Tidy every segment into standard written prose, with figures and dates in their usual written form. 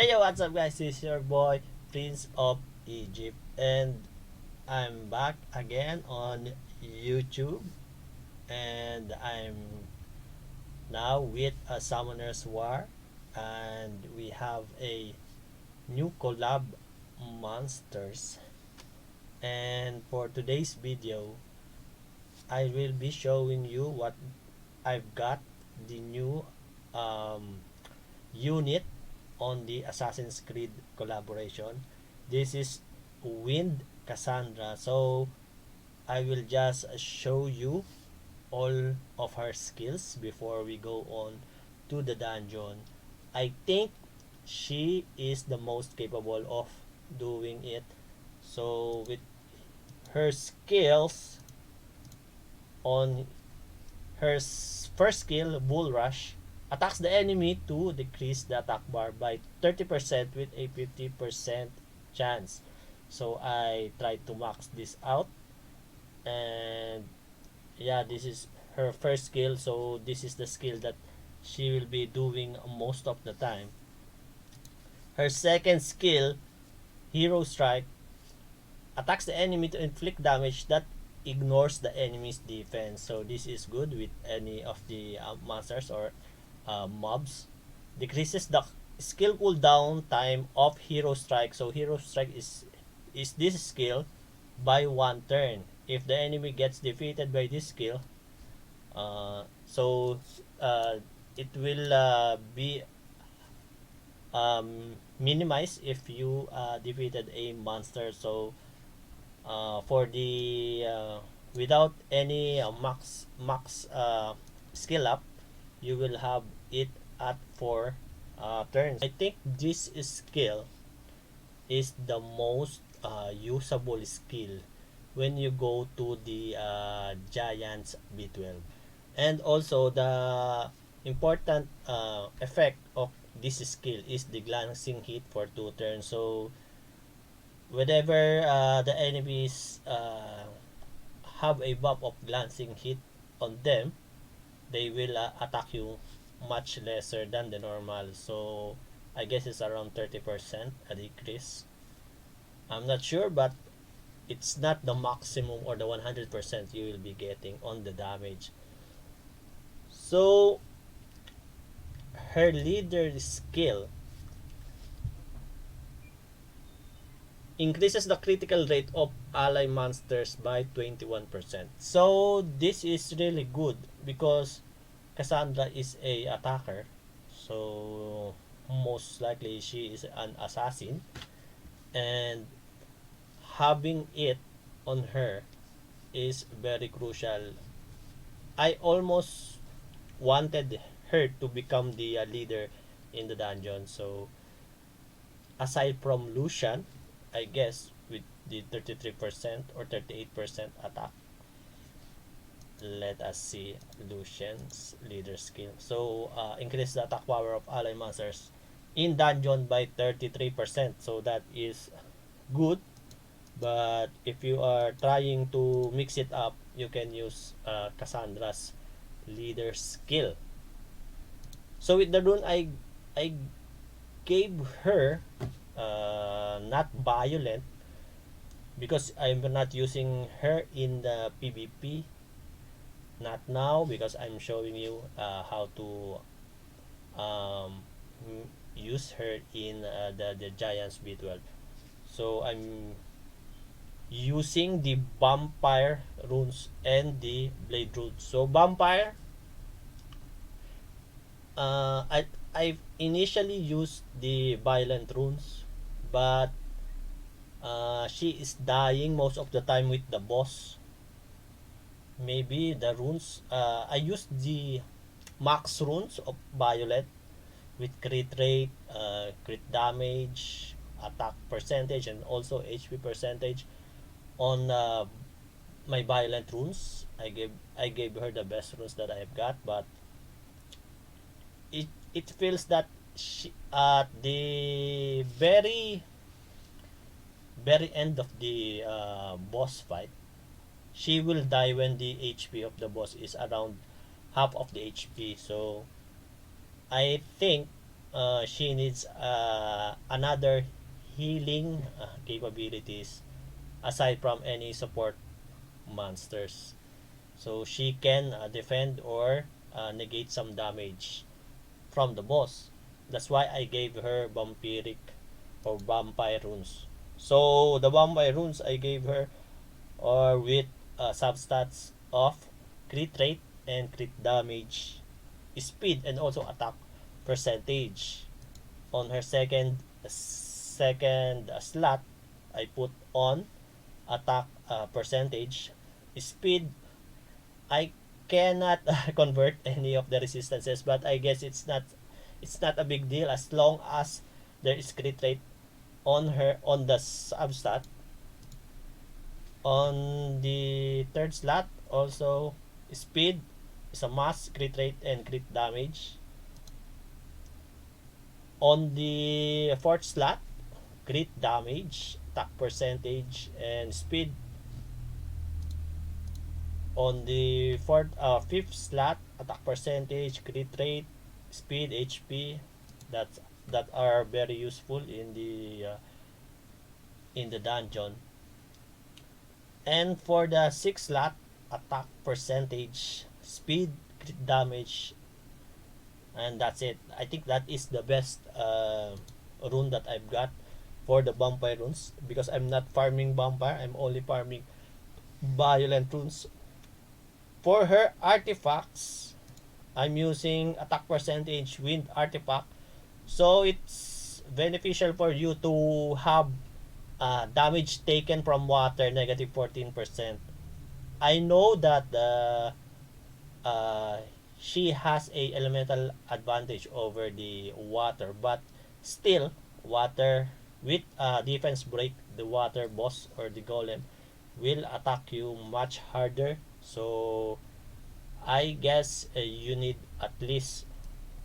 Hey yo, what's up guys, this is your boy Prince of Egypt, and I'm back again on YouTube, and I'm now with a Summoner's War, and we have a new collab monsters. And for today's video, I will be showing you what I've got, the new um, unit on the Assassin's Creed collaboration. This is Wind Kassandra. So I will just show you all of her skills before we go on to the dungeon. I think she is the most capable of doing it. So with her skills, on her first skill, Bull Rush, attacks the enemy to decrease the attack bar by 30% with a 50% chance. So I tried to max this out, and yeah, this is her first skill, so this is the skill that she will be doing most of the time. Her second skill, Hero Strike, attacks the enemy to inflict damage that ignores the enemy's defense. So this is good with any of the monsters or mobs. Decreases the skill cooldown time of Hero Strike. So Hero Strike is this skill by one turn. If the enemy gets defeated by this skill, so it will be minimized if you defeated a monster. So for the without any max skill up, you will have it at 4 turns. I think this skill is the most usable skill when you go to the Giants B12. And also the important effect of this skill is the glancing hit for 2 turns. So whenever the enemies have a buff of glancing hit on them, they will attack you much lesser than the normal. So I guess it's around 30% a decrease. I'm not sure, but it's not the maximum or the 100% you will be getting on the damage. So her leader skill increases the critical rate of ally monsters by 21%. So this is really good because Kassandra is a attacker. So most likely she is an assassin, and having it on her is very crucial. I almost wanted her to become the leader in the dungeon. So aside from Lucian, I guess with the 33% or 38% attack, let us see Lucian's leader skill. So increase the attack power of ally monsters in dungeon by 33%. So that is good. But if you are trying to mix it up, you can use Kassandra's leader skill. So with the rune, I gave her not violent because I'm not using her in the PvP. Not now because I'm showing you how to use her in the Giants B12. So I'm using the vampire runes and the blade runes. So vampire, I initially used the violent runes, but she is dying most of the time with the boss. Maybe the runes, I used the max runes of violet with crit rate, crit damage, attack percentage, and also HP percentage on my violent runes. I gave her the best runes that I've got, but it feels that she, at the very end of the boss fight, she will die when the HP of the boss is around half of the HP. So I think she needs another healing capabilities aside from any support monsters. So she can defend or negate some damage from the boss. That's why I gave her vampiric or vampire runes. So the vampire runes I gave her are with substats of crit rate and crit damage, speed, and also attack percentage. On her second slot, I put on attack percentage, speed. I cannot convert any of the resistances, but I guess it's not a big deal as long as there is crit rate on her on the substat. On the third slot, also speed is a must, crit rate and crit damage. On the fourth slot, crit damage, attack percentage, and speed. On the fifth slot, attack percentage, crit rate, speed, HP. That that are very useful in the dungeon. And for the sixth slot, attack percentage, speed, crit damage, and that's it. I think that is the best rune that I've got for the vampire runes because I'm not farming vampire. I'm only farming violent runes. For her artifacts, I'm using attack percentage wind artifact. So it's beneficial for you to have damage taken from water negative 14%. I know that uh, she has a elemental advantage over the water, but still water with defense break, the water boss or the golem will attack you much harder. So I guess you need at least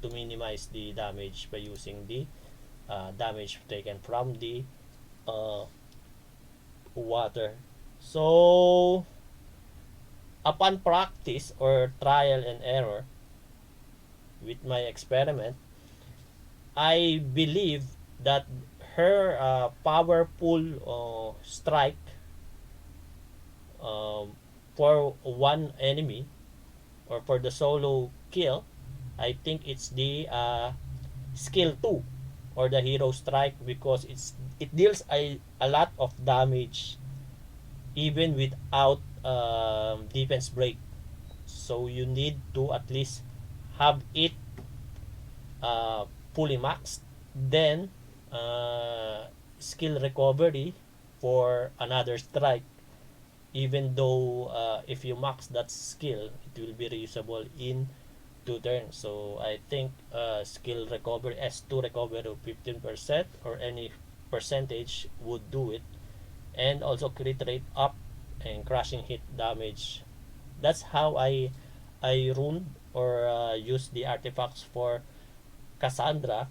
to minimize the damage by using the damage taken from the uh, water. So upon practice or trial and error with my experiment, I believe that her powerful strike um, for one enemy or for the solo kill, I think it's the skill 2 or the hero strike because it deals a lot of damage even without defense break. So you need to at least have it uh, fully maxed. Then skill recovery for another strike. Even though if you max that skill, it will be reusable in 2 turns. So I think skill recovery S2 recovery of 15% or any percentage would do it. And also crit rate up and crushing hit damage. That's how I runed or used the artifacts for Kassandra,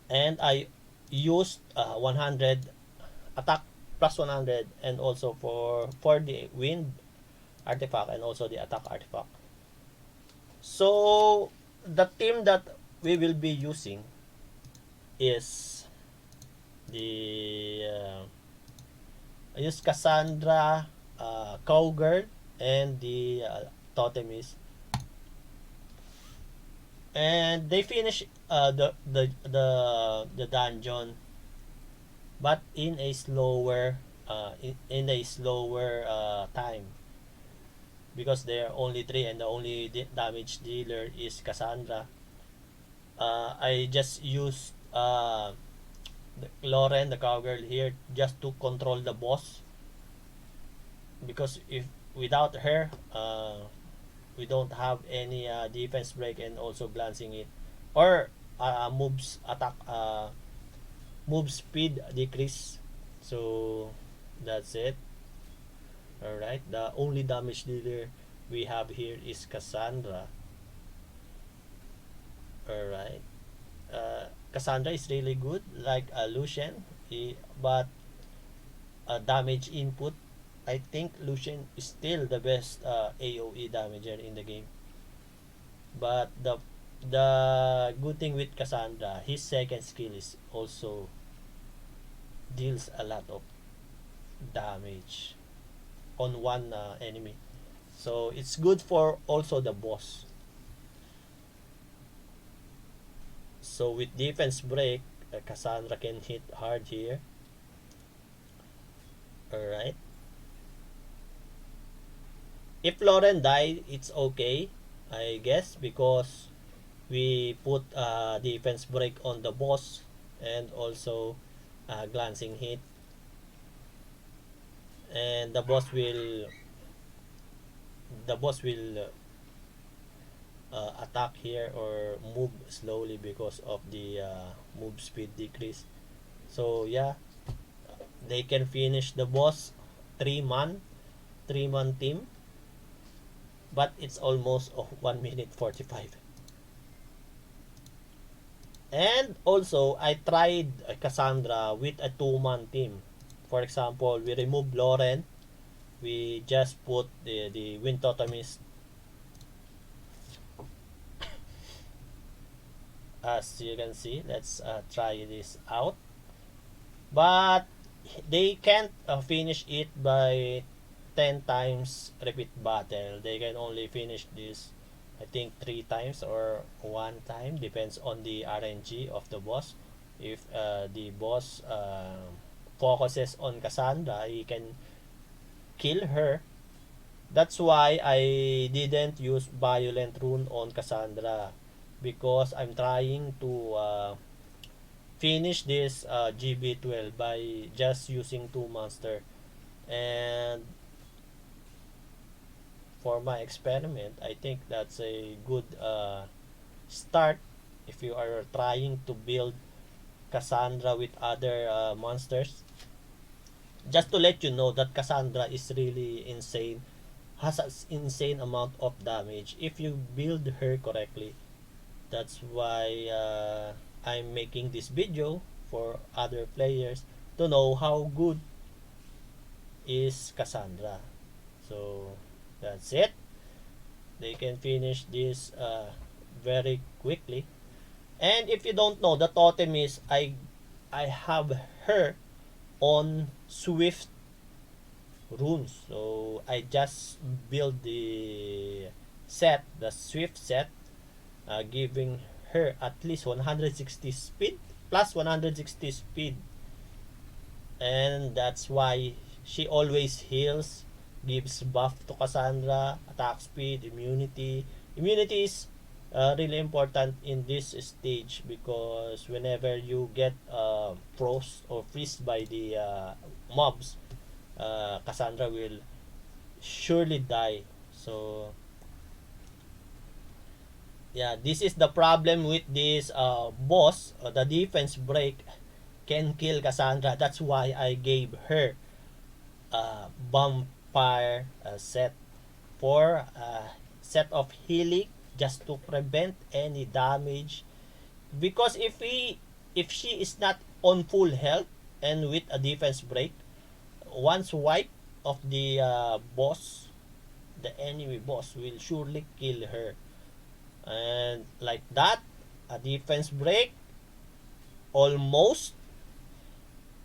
and I used 100 attack plus 100 and also for the wind artifact and also the attack artifact. So the team that we will be using is the I use Kassandra, Cowgirl, and the Totemist. And they finish the dungeon, but in a slower in a slower time because there are only three and the only damage dealer is Kassandra. I just used Lauren, the cowgirl here, just to control the boss because if without her we don't have any defense break and also glancing it or moves attack move speed decrease. So that's it. All right, the only damage dealer we have here is Kassandra. All right, Kassandra is really good like Lucian, but damage input, I think Lucian is still the best AoE damager in the game. But The good thing with Kassandra, his second skill is also deals a lot of damage on one enemy. So it's good for also the boss. So with defense break, Kassandra can hit hard here. Alright. If Lauren died, it's okay, I guess, because we put defense break on the boss and also glancing hit, and the boss will attack here or move slowly because of the move speed decrease. So yeah, they can finish the boss 3-man team, but it's almost 1 minute 45. And also I tried Kassandra with a 2-man team. For example, we remove Lauren, we just put the wind totemist. As you can see, let's try this out. But they can't finish it by 10 times repeat battle. They can only finish this, I think, 3 times or 1 time, depends on the RNG of the boss. If the boss focuses on Kassandra, he can kill her. That's why I didn't use violent rune on Kassandra, because I'm trying to finish this GB12 by just using 2 monster. And for my experiment, I think that's a good start if you are trying to build Kassandra with other monsters. Just to let you know that Kassandra is really insane, has an insane amount of damage if you build her correctly. That's why I'm making this video for other players to know how good is Kassandra. So that's it. They can finish this very quickly. And if you don't know, the totem is I have her on Swift runes. So I just build the Swift set, giving her at least 160 speed plus 160 speed, and that's why she always heals, gives buff to Kassandra, attack speed, immunity is really important in this stage, because whenever you get frost or freeze by the mobs, Kassandra will surely die. So yeah, this is the problem with this boss. The defense break can kill Kassandra. That's why I gave her vampire set for set of healing, just to prevent any damage. Because if she is not on full health and with a defense break, once wipe of the boss, the enemy boss will surely kill her. And like that, a defense break almost,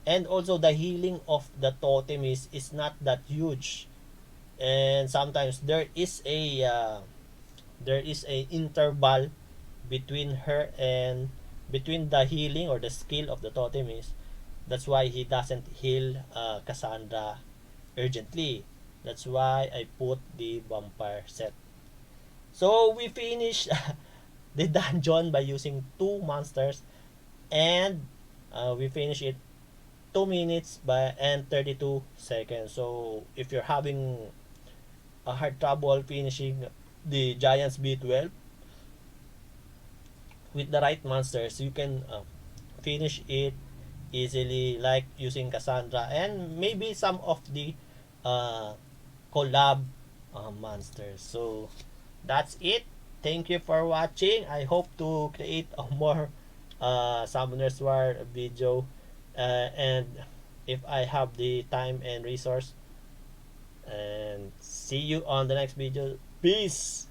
and also the healing of the totem is not that huge, and sometimes there is a interval between her and between the healing or the skill of the totem is. That's why he doesn't heal Kassandra urgently. That's why I put the vampire set. So we finish the dungeon by using 2 monsters, and we finish it 2 minutes by and 32 seconds. So if you're having a hard trouble finishing the Giants B12 with the right monsters, you can finish it easily, like using Kassandra and maybe some of the uh, collab monsters. So that's it. Thank you for watching. I hope to create a more Summoner's War video, and if I have the time and resource. And see you on the next video. Peace.